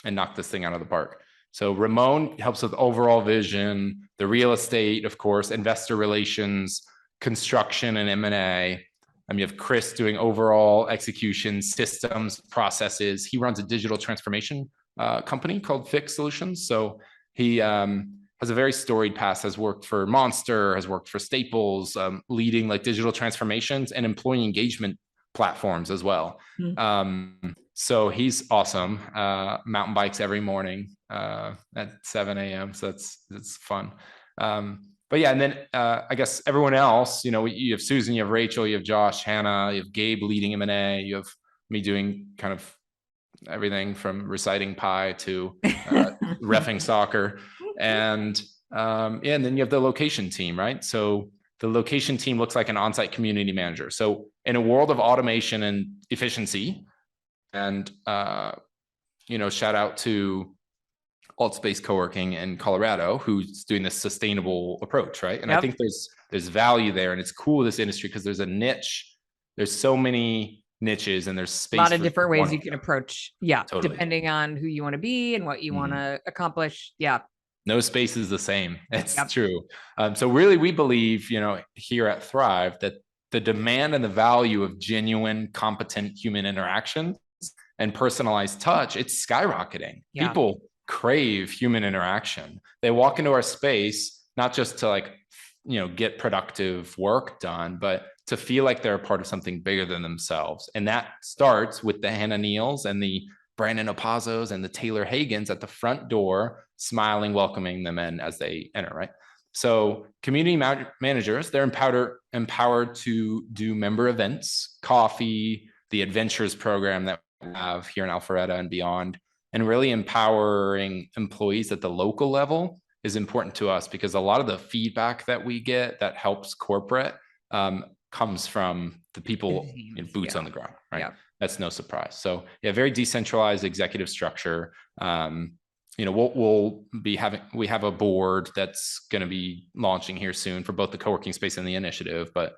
and knock this thing out of the park. So Ramon helps with overall vision, the real estate, of course, investor relations, construction, and M&A. You have Chris doing overall execution, systems, processes. He runs a digital transformation company called Fix Solutions. So he has a very storied past, has worked for Monster, has worked for Staples, leading like digital transformations and employee engagement platforms as well. So he's awesome. Mountain bikes every morning at 7 a.m. So that's fun. But yeah, and then I guess everyone else, you have Susan, you have Rachel, you have Josh, Hannah, you have Gabe leading M&A, you have me doing kind of everything from reciting pi to reffing soccer. And and then you have the location team, right? So the location team looks like an on-site community manager. So in a world of automation and efficiency, and shout out to Altspace Coworking in Colorado, who's doing this sustainable approach, right? And I think there's value there, and it's cool this industry because there's a niche. There's so many niches, and there's space. A lot of different ways you can approach. Yeah, totally. Depending on who you want to be and what you want to accomplish. Yeah. No space is the same. It's true. So really, we believe, here at Thrive, that the demand and the value of genuine, competent human interaction and personalized touch, it's skyrocketing. Yeah. People crave human interaction. They walk into our space, not just to get productive work done, but to feel like they're a part of something bigger than themselves. And that starts with the Hannah Neals and the Brandon Opazos and the Taylor Hagans at the front door, smiling, welcoming them in as they enter, right? So community managers, they're empowered to do member events, coffee, the adventures program that we have here in Alpharetta and beyond, and really empowering employees at the local level is important to us because a lot of the feedback that we get that helps corporate comes from the people in boots on the ground, right? Yeah. That's no surprise. So yeah, very decentralized executive structure. We have a board that's going to be launching here soon for both the co-working space and the initiative. But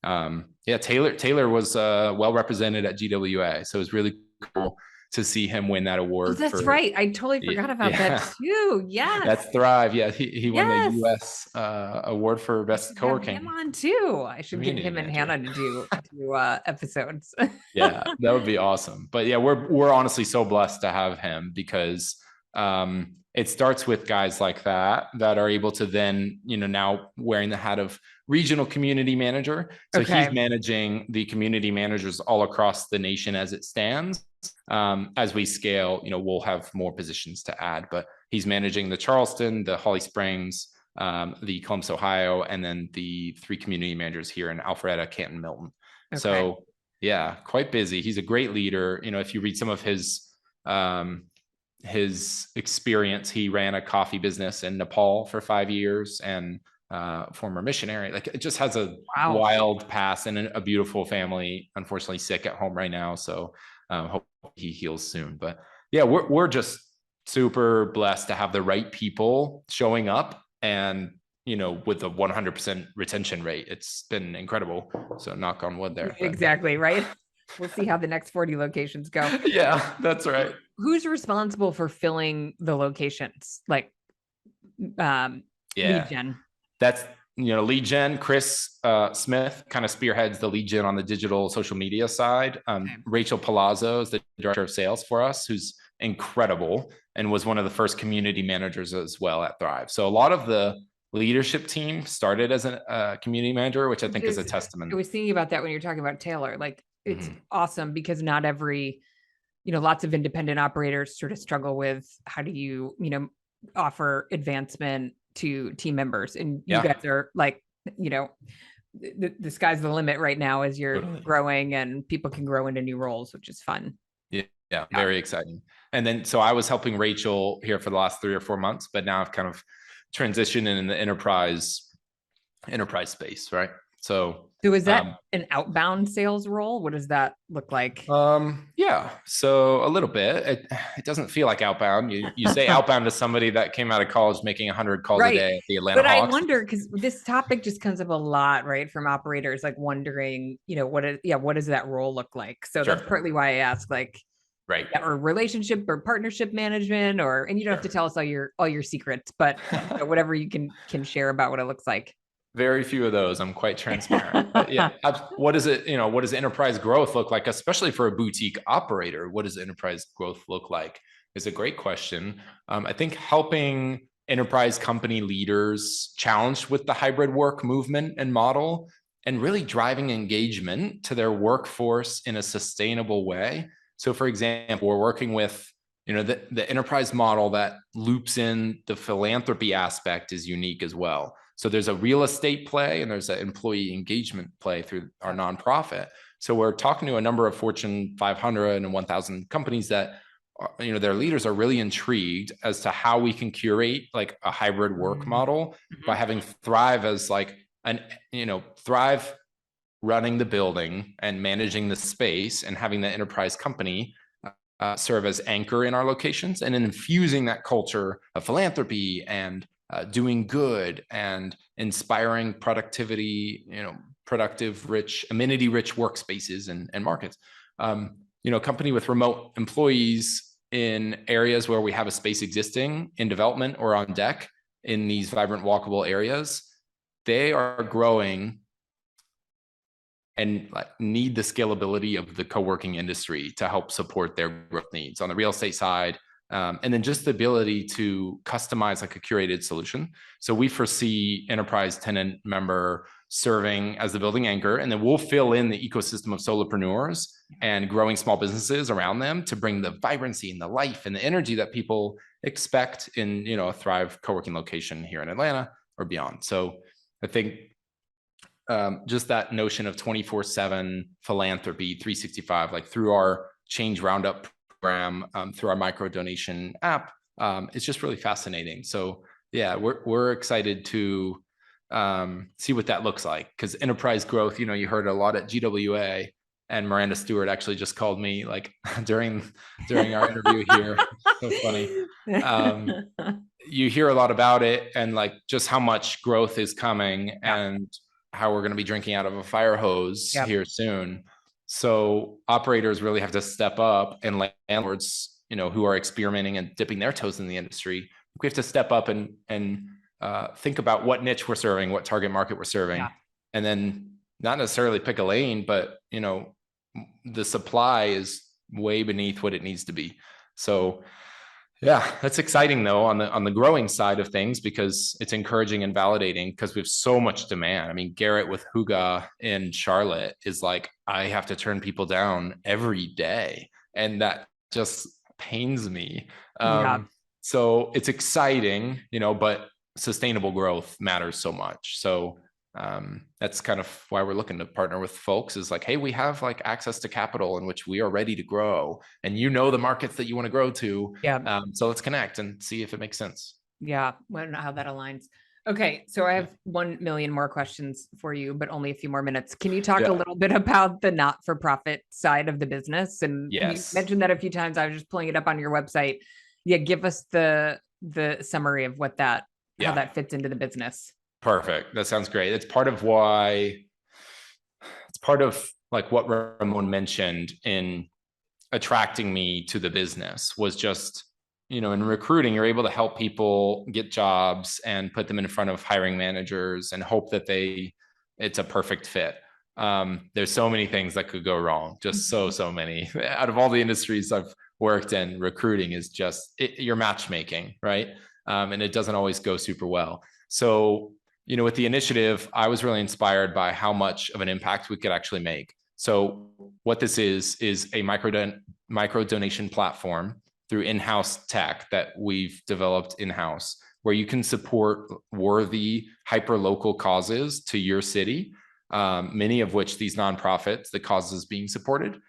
Taylor was well represented at GWA. So it was really cool to see him win that award. Oh, that's right. I totally forgot about that too. Yes. That's Thrive. Yeah. He won the US award for best co-working. Him on too. I should get him and Hannah to do episodes. Yeah, that would be awesome. But yeah, we're honestly so blessed to have him because it starts with guys like that are able to then, now wearing the hat of regional community manager. So he's managing the community managers all across the nation as it stands. As we scale, we'll have more positions to add, but he's managing the Charleston, the Holly Springs, the Columbus, Ohio, and then the 3 community managers here in Alpharetta, Canton, Milton. Okay. So yeah, quite busy. He's a great leader. If you read some of his experience, he ran a coffee business in Nepal for 5 years and former missionary. Like, it just has a wild past and a beautiful family, unfortunately sick at home right now. So hope he heals soon. But yeah, we're just super blessed to have the right people showing up and, with a 100% retention rate. It's been incredible. So knock on wood there. Exactly. Right. We'll see how the next 40 locations go. Yeah, that's right. Who's responsible for filling the locations? Like, lead gen? That's, lead gen. Chris Smith kind of spearheads the lead gen on the digital social media side. Rachel Palazzo is the director of sales for us, who's incredible and was one of the first community managers as well at Thrive. So a lot of the leadership team started as a community manager, which I think is a testament. I was thinking about that when you're talking about Taylor. Like, it's awesome because not every, lots of independent operators sort of struggle with how do you, offer advancement to team members. And you guys are like, the sky's the limit right now as you're growing and people can grow into new roles, which is fun. Yeah, very exciting. And then, so I was helping Rachel here for the last 3 or 4 months, but now I've kind of transitioned in the enterprise space, right? So is that an outbound sales role? What does that look like? Yeah, so a little bit. It doesn't feel like outbound. You say outbound to somebody that came out of college making 100 calls a day at the Atlanta Hawks. But I wonder, because this topic just comes up a lot, right, from operators, like wondering, what does that role look like? So that's partly why I ask, like, Right. or relationship or partnership management, and you don't have to tell us all your secrets, but whatever you can share about what it looks like. Very few of those. I'm quite transparent. But yeah, what is it? What does enterprise growth look like, especially for a boutique operator? What does enterprise growth look like? Is a great question. I think helping enterprise company leaders challenged with the hybrid work movement and model, and really driving engagement to their workforce in a sustainable way. So, for example, we're working with the enterprise model that loops in the philanthropy aspect is unique as well. So there's a real estate play and there's an employee engagement play through our nonprofit. So we're talking to a number of Fortune 500 and 1,000 companies that their leaders are really intrigued as to how we can curate like a hybrid work model by having Thrive as like Thrive running the building and managing the space, and having the enterprise company serve as anchor in our locations, and then infusing that culture of philanthropy and doing good and inspiring productivity, productive, rich, amenity-rich workspaces and markets. Company with remote employees in areas where we have a space existing in development or on deck in these vibrant walkable areas, they are growing and need the scalability of the co-working industry to help support their growth needs on the real estate side. And then just the ability to customize like a curated solution. So we foresee enterprise tenant member serving as the building anchor, and then we'll fill in the ecosystem of solopreneurs and growing small businesses around them to bring the vibrancy and the life and the energy that people expect in a Thrive co-working location here in Atlanta or beyond. So I think just that notion of 24/7 philanthropy, 365, like through our Change Roundup program, through our micro donation app, it's just really fascinating. So yeah, we're excited to see what that looks like, because enterprise growth, you heard a lot at GWA, and Miranda Stewart actually just called me like during our interview here. So funny. You hear a lot about it and like just how much growth is coming and how we're going to be drinking out of a fire hose here soon. So operators really have to step up, and landlords, who are experimenting and dipping their toes in the industry, we have to step up and think about what niche we're serving, what target market we're serving, and then not necessarily pick a lane, but the supply is way beneath what it needs to be. So yeah, that's exciting though on the growing side of things, because it's encouraging and validating, because we have so much demand. I mean, Garrett with Huga in Charlotte is like, I have to turn people down every day, and that just pains me. So it's exciting, but sustainable growth matters so much. So that's kind of why we're looking to partner with folks, is like, hey, we have like access to capital in which we are ready to grow, and the markets that you want to grow to. So let's connect and see if it makes sense. I don't know how that aligns. Okay, so I have 1 million more questions for you, but only a few more minutes. Can you talk a little bit about the not-for-profit side of the business? And you mentioned that a few times. I was just pulling it up on your website. Give us the summary of what how that fits into the business. Perfect. That sounds great. It's part of like what Ramon mentioned in attracting me to the business, was just, in recruiting, you're able to help people get jobs and put them in front of hiring managers and hope that it's a perfect fit. There's so many things that could go wrong, just so many. Out of all the industries I've worked in, recruiting is just you're matchmaking, right? And it doesn't always go super well. So with the initiative, I was really inspired by how much of an impact we could actually make. So what this is a micro donation platform through in-house tech that we've developed in-house, where you can support worthy hyper-local causes to your city, many of which these nonprofits, the causes being supported,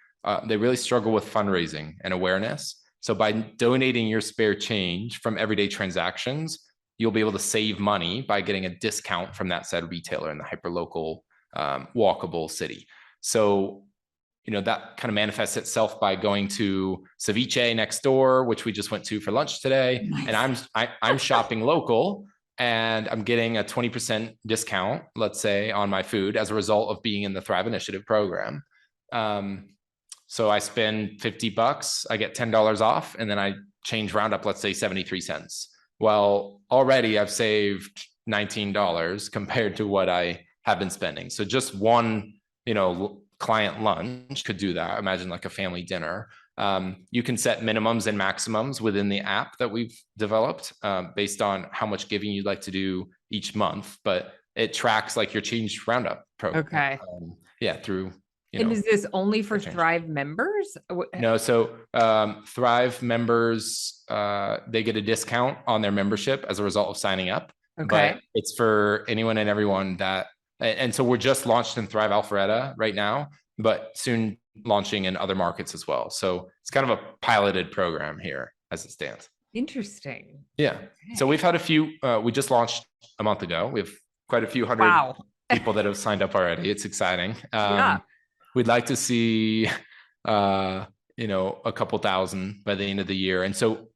they really struggle with fundraising and awareness. So by donating your spare change from everyday transactions, you'll be able to save money by getting a discount from that said retailer in the hyperlocal walkable city. So, that kind of manifests itself by going to Ceviche next door, which we just went to for lunch today. Nice. And I'm shopping local, and I'm getting a 20% discount, let's say, on my food as a result of being in the Thrive Initiative program. So I spend $50, I get $10 off, and then I change roundup, let's say 73 cents. Well, already I've saved $19 compared to what I have been spending. So just one, client lunch could do that. Imagine like a family dinner. You can set minimums and maximums within the app that we've developed based on how much giving you'd like to do each month, but it tracks like your change roundup program. Okay. Through, and is this only for change. Thrive members? No, so Thrive members, they get a discount on their membership as a result of signing up. Okay. But it's for anyone and everyone that, and so we're just launched in Thrive Alpharetta right now, but soon launching in other markets as well. So it's kind of a piloted program here as it stands. Interesting. Yeah. Okay. So we've had a few, we just launched a month ago. We have quite a few hundred people that have signed up already. It's exciting. We'd like to see, a couple thousand by the end of the year. And so,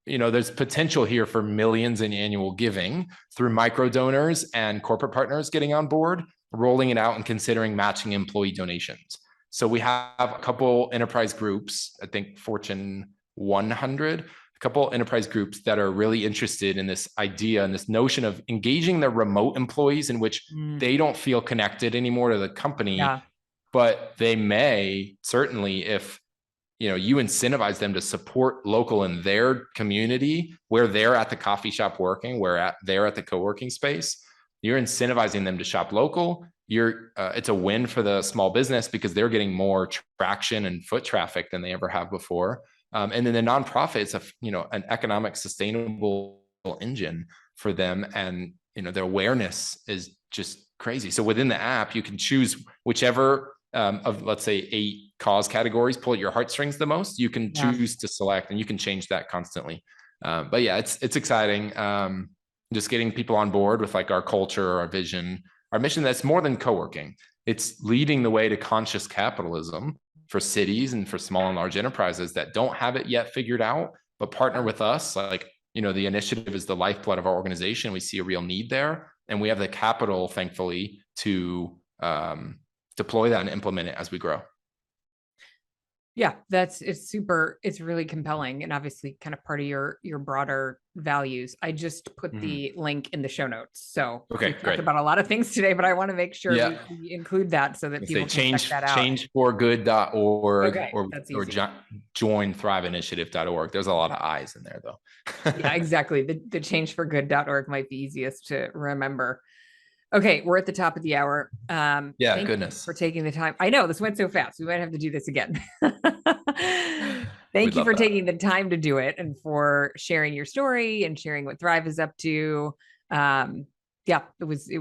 there's potential here for millions in annual giving through micro donors and corporate partners getting on board, rolling it out and considering matching employee donations. So we have a couple enterprise groups, I think Fortune 100, a couple enterprise groups that are really interested in this idea and this notion of engaging their remote employees in which they don't feel connected anymore to the company, but they may certainly, if you incentivize them to support local in their community where they're at the coffee shop working, they're at the co-working space, you're incentivizing them to shop local. It's a win for the small business because they're getting more traction and foot traffic than they ever have before. And then the nonprofit is an economic sustainable engine for them. And, their awareness is just crazy. So within the app, you can choose whichever of, let's say, 8 cause categories pull at your heartstrings the most. You can choose to select, and you can change that constantly. But yeah, it's exciting. Just getting people on board with like our culture, our vision, our mission. That's more than co-working. It's leading the way to conscious capitalism for cities and for small and large enterprises that don't have it yet figured out, but partner with us. Like, the initiative is the lifeblood of our organization. We see a real need there, and we have the capital, thankfully, to deploy that and implement it as we grow. Yeah, it's really compelling, and obviously kind of part of your broader values. I just put the link in the show notes. So we talked about a lot of things today, but I want to make sure we include that so that people can check that out. Changeforgood.org or jointhriveinitiative.org. There's a lot of I's in there though. Yeah, exactly. The changeforgood.org might be easiest to remember. Okay, we're at the top of the hour. Thank you for taking the time. I know this went so fast. We might have to do this again. Thank you for taking the time to do it and for sharing your story and sharing what Thrive is up to. It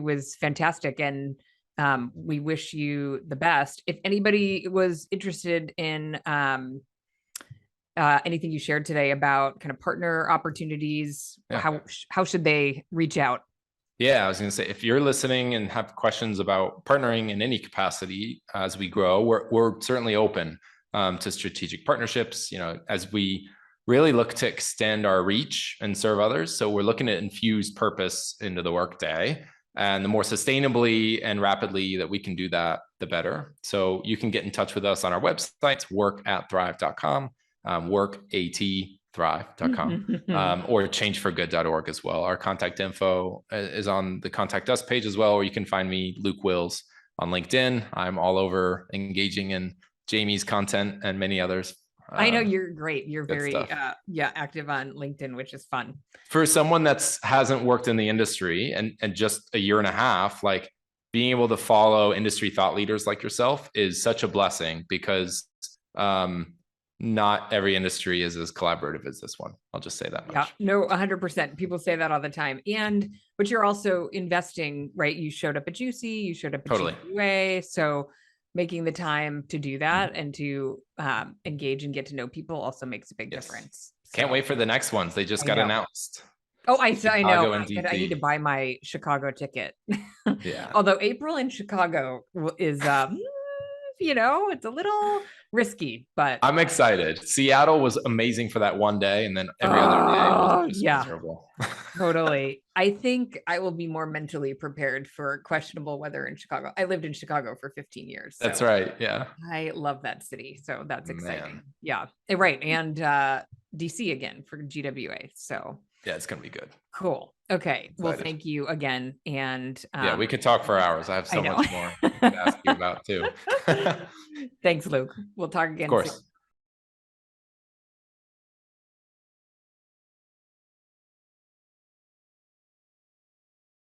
was fantastic, and we wish you the best. If anybody was interested in anything you shared today about kind of partner opportunities, how should they reach out? Yeah, I was going to say, if you're listening and have questions about partnering in any capacity as we grow, we're certainly open to strategic partnerships, as we really look to extend our reach and serve others. So we're looking to infuse purpose into the workday, and the more sustainably and rapidly that we can do that, the better. So you can get in touch with us on our website, work@thrive.com, work@thrive.com, or changeforgood.org as well. Our contact info is on the contact us page as well, or you can find me, Luke Wills, on LinkedIn. I'm all over engaging in Jamie's content and many others. I know you're great. You're very active on LinkedIn, which is fun. For someone that hasn't worked in the industry and just a year and a half, like being able to follow industry thought leaders like yourself is such a blessing, because not every industry is as collaborative as this one. I'll just say that much. Yeah, no, 100%. People say that all the time. But you're also investing, right? You showed up at Juicy, you showed up at GUA. So making the time to do that and to engage and get to know people also makes a big difference. So, can't wait for the next ones. They just got announced. Oh, I know. I need to buy my Chicago ticket. Yeah. Although April in Chicago is it's a little risky, but I'm excited. Seattle was amazing for that one day, and then every other day was just yeah, miserable. totally. I think I will be more mentally prepared for questionable weather in Chicago. I lived in Chicago for 15 years. That's So right. Yeah. I love that city. So that's exciting. Man. Yeah. Right. And DC again for GWA. So Yeah, it's gonna be good. cool. Okay. Well, Excited. thank you again. And Yeah, we could talk for hours. I have so much more I could ask you about too. Of Thanks, Luke. We'll talk again soon. course.